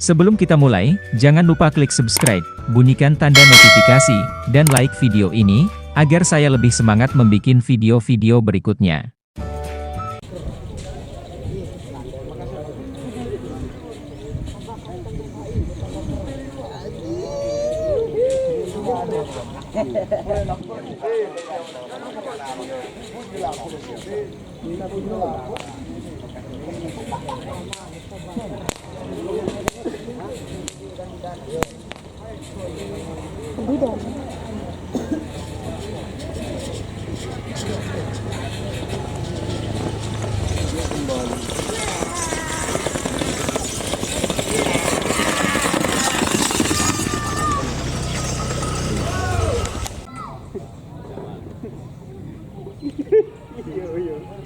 Sebelum kita mulai, jangan lupa klik subscribe, bunyikan tanda notifikasi, dan like video ini, agar saya lebih semangat membuat video-video berikutnya.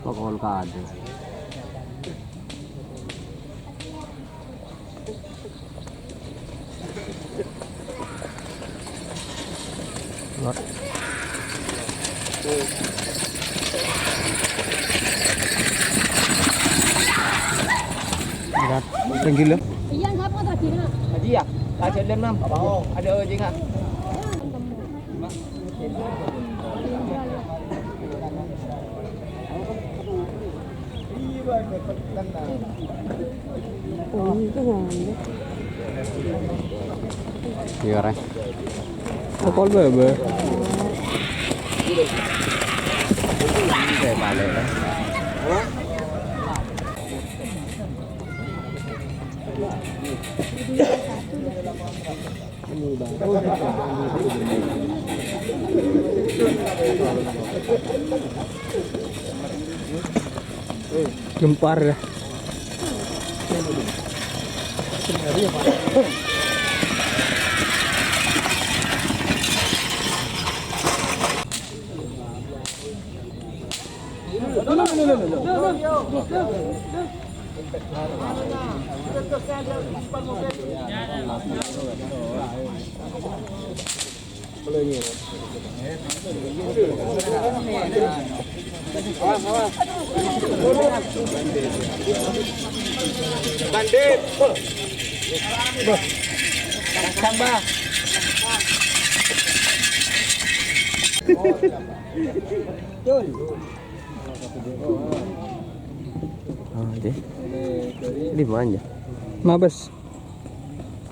Pokoknya kado. Berat, tinggi loh. Iya, nggak apa tadi nak? Haji ya? Ada lem nam? Ada aja nggak? Iya kan? Pokol bebe. Kayak balik kan? Gempar ya. Bandit. Tambah. Di mana? Mabes.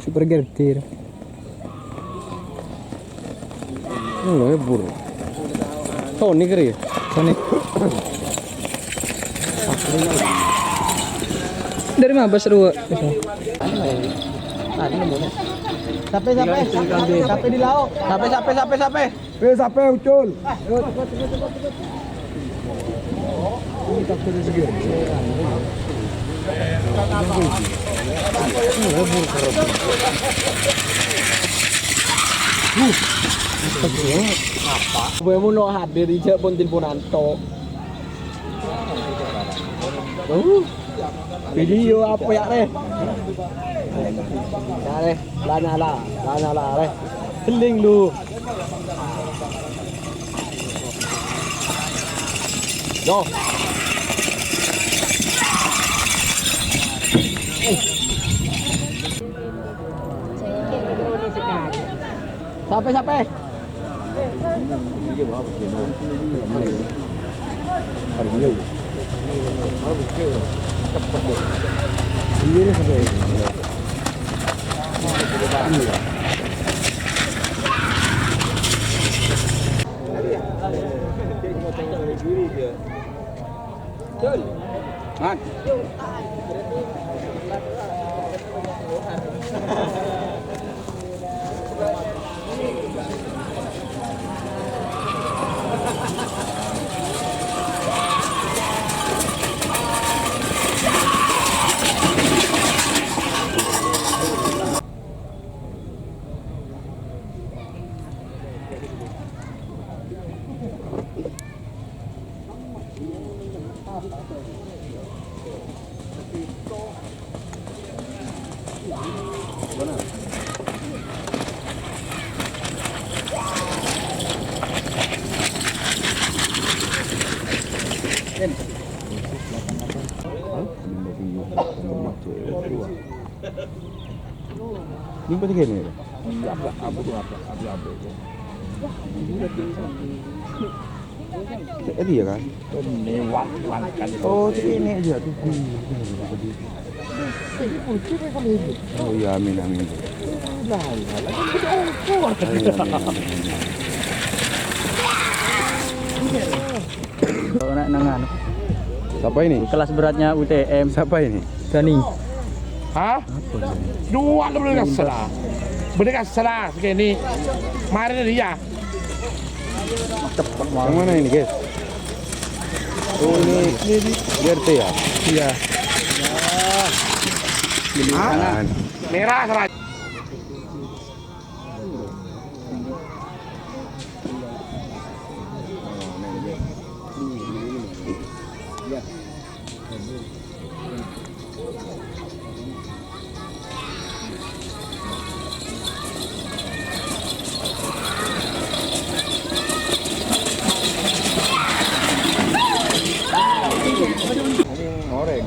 Super gertir. Oh, burro. Tony kiri. Tony. Dari Mabes Ruwa. Sampai di laut. Sampai. Sampai ucul. Gue mau hadir di Jepun Tilponanto. Video apa ya re? Lana re. Seling lu. Yo. Sampai. Ini pasti gini. Ini ya kan? Oh, ini aja tuh. Oh iya, amin amin. Siapa ini? Kelas beratnya UTM. Siapa ini? Gani. Hah? Dua lo boleh salah. Boleh salah segini. Mari dia. Yang mana ini, guys? Oh, ini RT ya? Iya. Giliran. Merah salah. Goreng.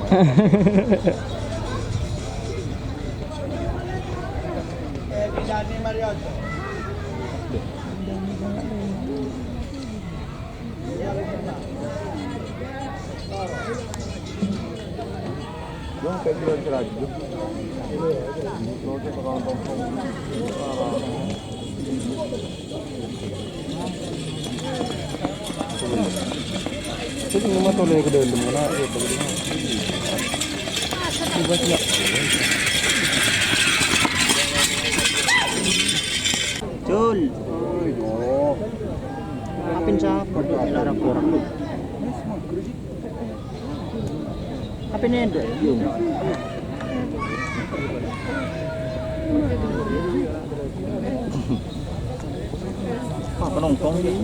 Itu cuma tolong ke dalam mana ya bagaimana? Jul. Apin siapa? Dilarang orang lu. Apin endo? Ah, penongkrong ini.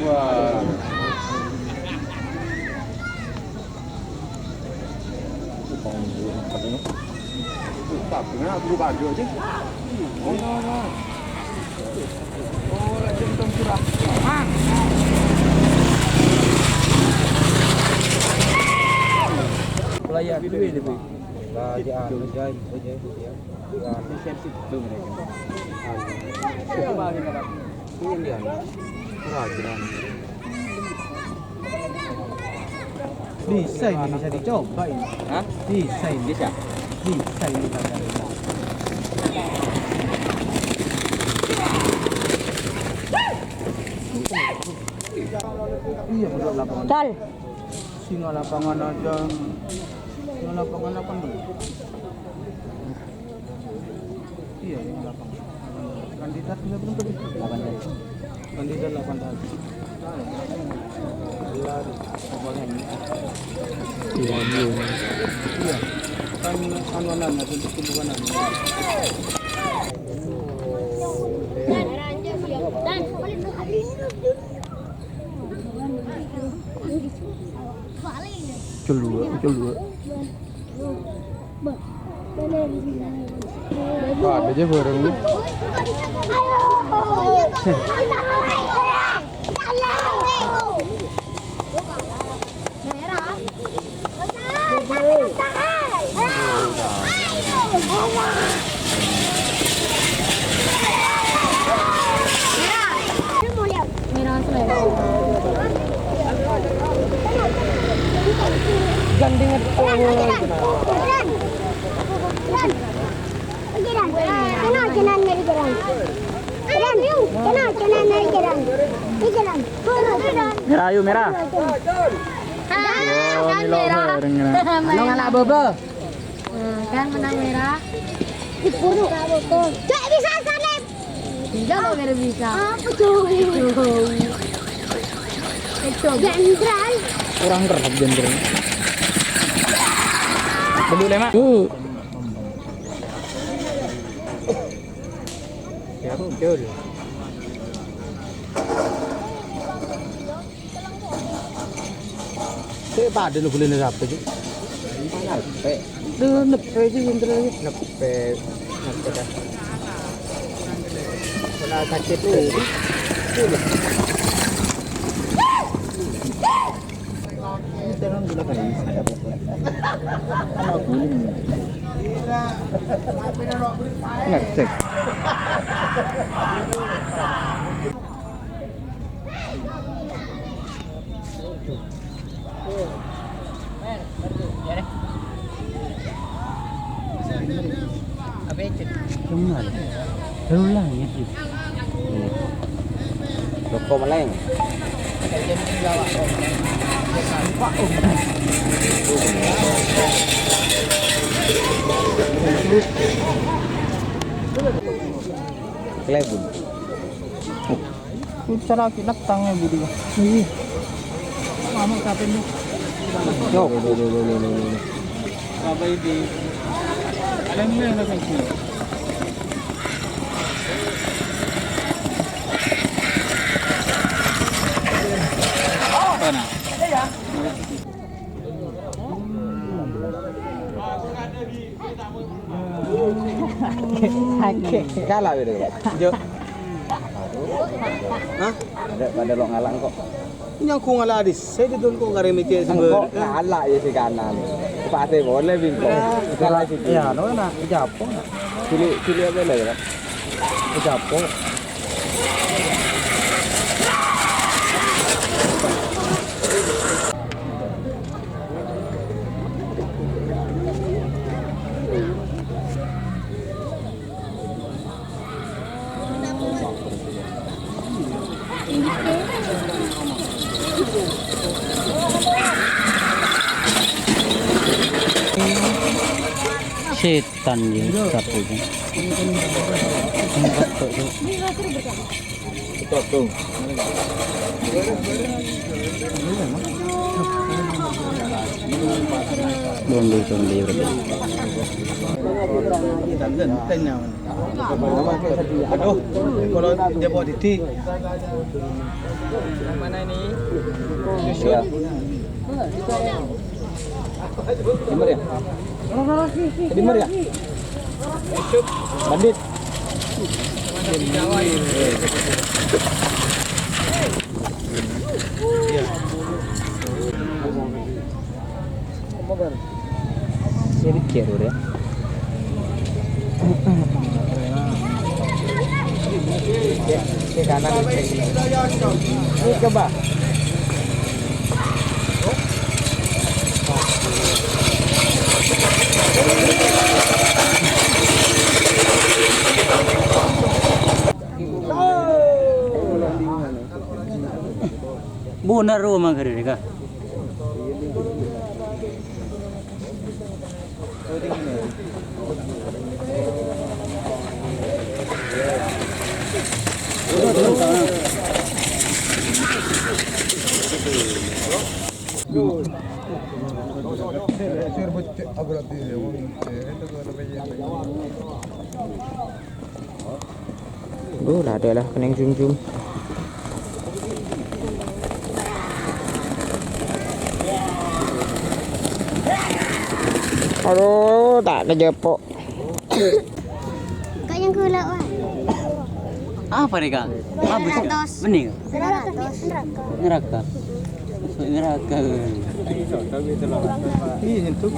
Wah. Tapi nak perlu baju je. Oh, lagi tentang surah. Pelayan lebih. Bisa ini bisa dicoba ini. Hah? Bisa ini. Bisa ini. Iya, betul lapangan. Tal. Singa lapangan aja. Singa lapangan apa nih? Iya, singa lapangan. Kandidat sudah belum tadi? 8 tadi. Kandidat 8 tadi. Iya. Kan anuan ada tumbuhan. Dan Cul. Wah, ada aja bareng ni. Merah yuk merah. kan merah. Ano nga bobo? Kan menang merah. Dipuru. Cek bisa salib. Tidak mau merah bisa. Apa cuy? Jenderal. Kurang kerap jenderal. Bedu lema. Ya betul. Saya pada lu boleh nerap tu. Nepe. Nepe sih jenderal. Nepe. Wala sakit tuh. Terang gula kali ada apa? Kalau kuning. Ngecek. Cuma terulang ya sih. Rokok meleng. Kelebun. Cara kita tangnya budi. Iya. Kamu kapan nih? No. Apa ini? Lemnya nak kasih. Mana? Kalah gitu. Jo. Hah? Ada lo ngalang kok. Yang ku ngaladis, saya didon ko ngareme ke Kok ngalah ya si kanan. Pasti boleh bingko. Kalah sih. Ya, no na, Japo na. Cili apa lagi kan? Japo. Setan je satu tu. Betul tuh. Dondi berarti. Aduh, kalau dia bawa titik. Mana ini? Ya. Dimar ya? Dimar ya? Bandit. Sedikit ya. Ke kanan. Ini coba. Benar rumah kiri ka. Lah ada lah kening jum-jum. Aduh, tak kejepok. Kak yang gula wah. Apa ni ka? Apa sih? Bening. Neraka. Neraka. Masuk neraka. Ini itu.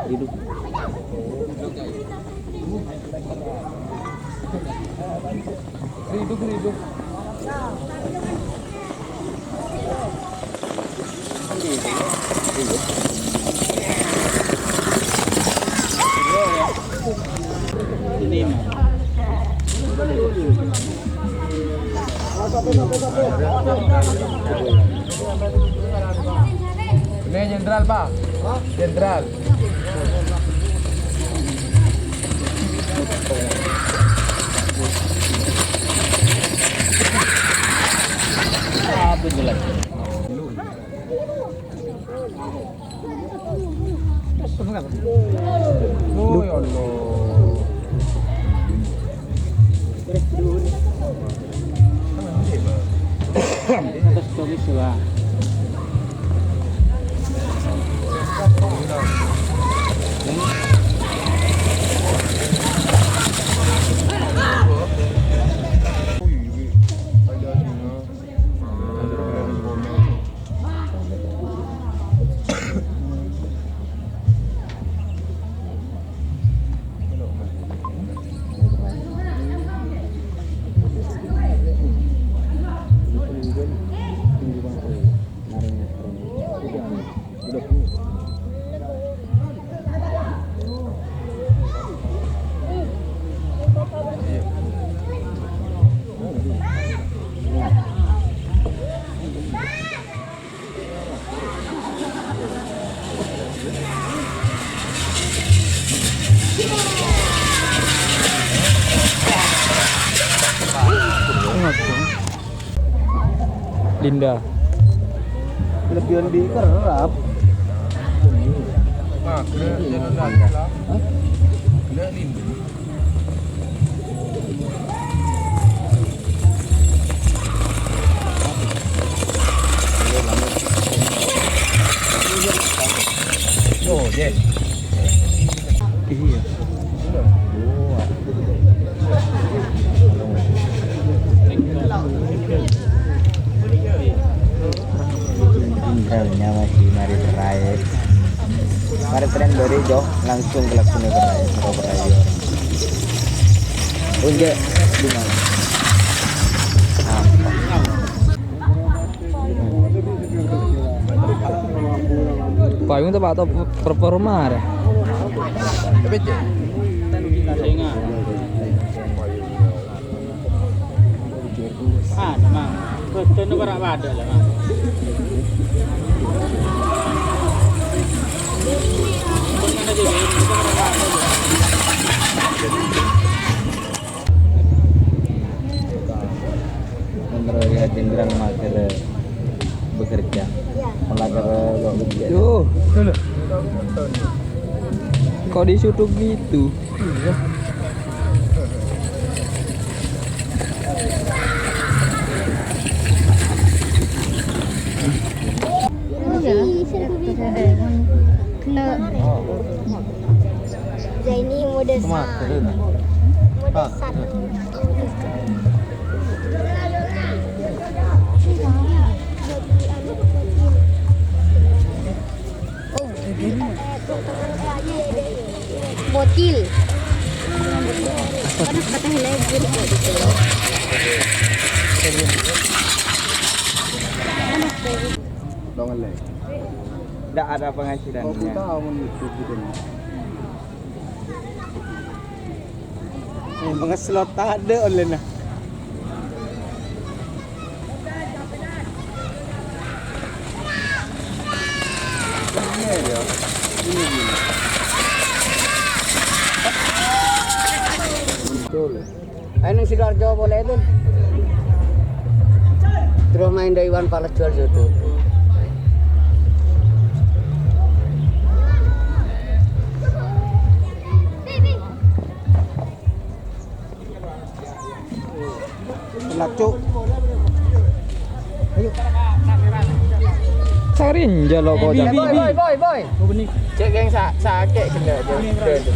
Hidup. Ini jenderal Pak. Jenderal. Apa jelas? Oh ya Allah. Atas tulis lah. Linda. Lebihan di kerap. Ah, kena jalan lah. Kena Linda. Oh, yes. Iya. Tinggalnya masih mari berai. Mari tren dari jauh langsung ke laksana berai, mau berai orang. Unjuk di mana? Payung tu atau performa ada. Ah, memang. Betul tu berak ada lah. Menurut Jenderal Mager bekerja, melanggar bekerja. Yo, kau disuruh gitu. Zaini Modesa. Modesa. Botil. Panas kata lagi gitu. Tidak ada penghasilannya. Pengeslot tak ada online lah. Ayo nang Sidoarjo boleh tuh. Terus main dari Iwan Pales jual situ. Lacuk. Sarin jalo kau jadi. Boy. Cek geng sakit kena je.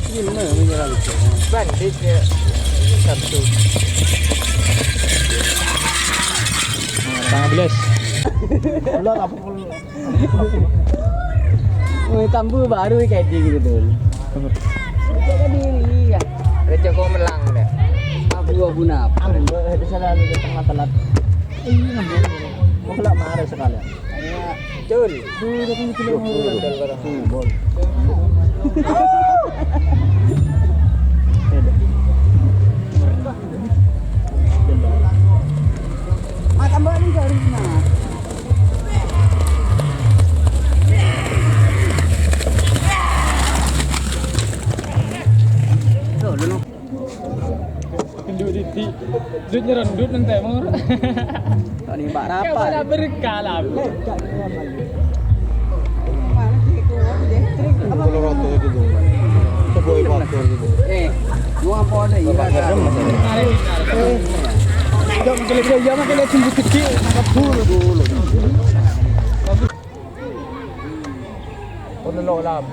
Gimana menyerang itu? Bandit ya. Satu. Tanggal belas. Udah apa pun. Tambu baru kayak gitu tuh. Jaga diri ya. Receh kau melang deh. Abu nap. Ada salah di tengah telat. Iya, mau lah marah sekali. Cul. Dulu kan kita mau bol. Tambah ni ke Rizna. Duduk nyerendut nanti mau. Ni mbak rapat. Mana berkah lah. Mana sih itu? Apa Jom kele dia makan dia sungguh kecil, angkat dulu. Con nó làm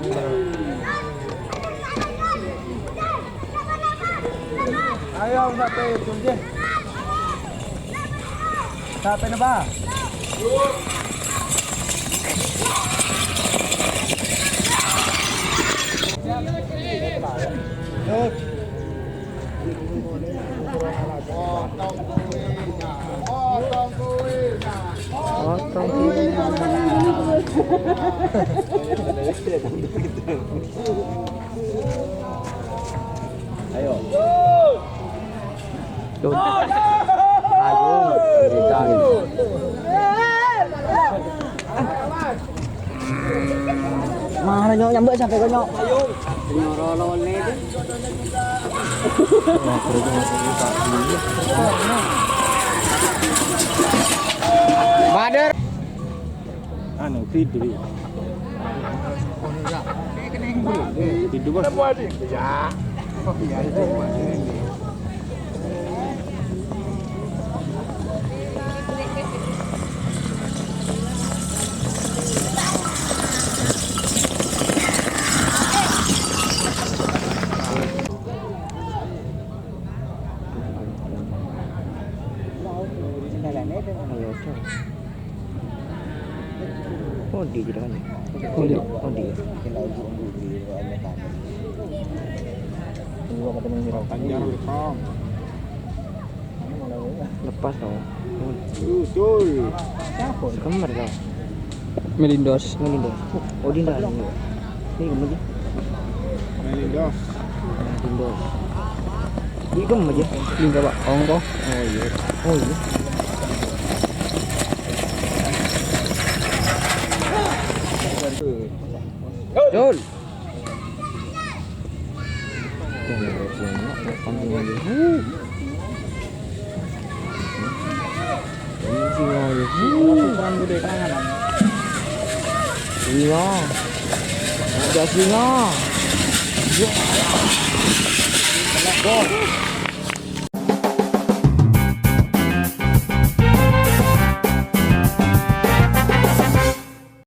Ayo sampai tunje. Sampai na ba? Mana nyok nyambek sampai kau nyok. Nyoro le tu. Bader. Anu feed dulu. Feed dulu. Ya. Oh di je kan. Oh di. Lepas tau. Betul. Kemar tau. Melindos. Oh di dah. Ni kemar je. Melindos. Melindos. Ni kemar je. Lingga Pak. Ongko. Oh iya. Jol. Singa. Ada singa.